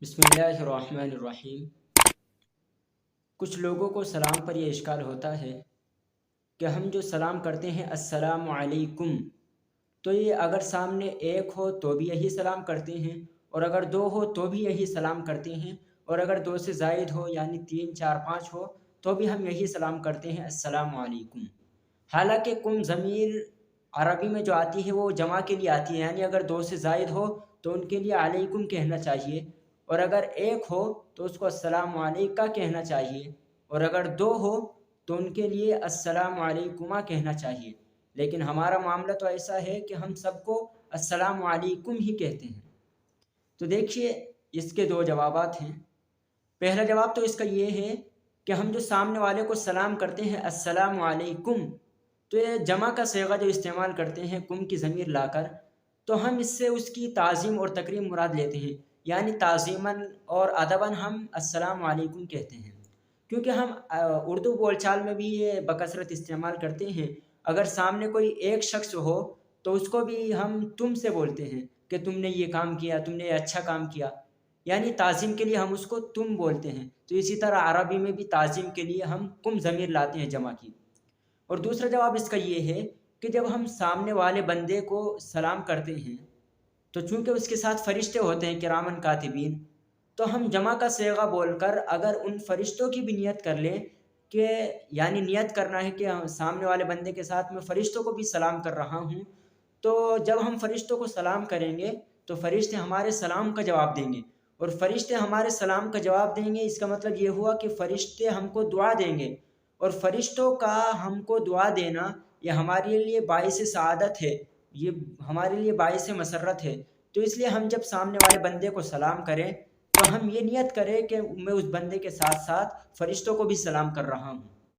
बिस्मिल्लाहिर्रहमानिर्रहीम। कुछ लोगों को सलाम पर यह इश्काल होता है कि हम जो सलाम करते हैं अस्सलामु अलैकुम, तो ये अगर सामने एक हो तो भी यही सलाम करते हैं, और अगर दो हो तो भी यही सलाम करते हैं, और अगर दो से ज़ायद हो यानी तीन चार पाँच हो तो भी हम यही सलाम करते हैं अस्सलामु अलैकुम। हालांकि कुम ज़मीर अरबी में जो आती है वो जमा के लिए आती है, यानी अगर दो से ज़ायद हो तो उनके लिए अलैकुम कहना चाहिए, और अगर एक हो तो उसको अस्सलामु अलैका कहना चाहिए, और अगर दो हो तो उनके लिए अस्सलामु अलैकुमा कहना चाहिए। लेकिन हमारा मामला तो ऐसा है कि हम सबको अस्सलामु अलैकुम ही कहते हैं। तो देखिए, इसके दो जवाबात हैं। पहला जवाब तो इसका ये है कि हम जो सामने वाले को सलाम करते हैं अस्सलामु अलैकुम, तो ये जमा का सेगा जो इस्तेमाल करते हैं कुम की ज़मीर लाकर, तो हम इससे उसकी ताज़ीम और तकरीम मुराद लेते हैं, यानी ताज़ीमन और अदबन हम अस्सलामु अलैकुम कहते हैं। क्योंकि हम उर्दू बोलचाल में भी ये बकसरत इस्तेमाल करते हैं। अगर सामने कोई एक शख्स हो तो उसको भी हम तुम से बोलते हैं कि तुमने ये काम किया, तुमने ये अच्छा काम किया, यानी ताज़ीम के लिए हम उसको तुम बोलते हैं। तो इसी तरह अरबी में भी ताज़ीम के लिए हम कुम ज़मीर लाते हैं जमा की। और दूसरा जवाब इसका ये है कि जब हम सामने वाले बंदे को सलाम करते हैं तो चूँकि उसके साथ फ़रिश्ते होते हैं किरामन कातिबीन, तो हम जमा का सेगा बोलकर अगर उन फ़रिश्तों की भी नियत कर लें कि यानी नियत करना है कि सामने वाले बंदे के साथ मैं फ़रिश्तों को भी सलाम कर रहा हूँ, तो जब हम फ़रिश्तों को सलाम करेंगे तो फ़रिश्ते हमारे सलाम का जवाब देंगे, और फ़रिश्ते हमारे सलाम का जवाब देंगे इसका मतलब ये हुआ कि फ़रिश्ते हमको दुआ देंगे, और फ़रिश्तों का हमको दुआ देना ये हमारे लिए बाइस सआदत है, ये हमारे लिए बाइस मसरत है। तो इसलिए हम जब सामने वाले बंदे को सलाम करें तो हम ये नियत करें कि मैं उस बंदे के साथ साथ फ़रिश्तों को भी सलाम कर रहा हूँ।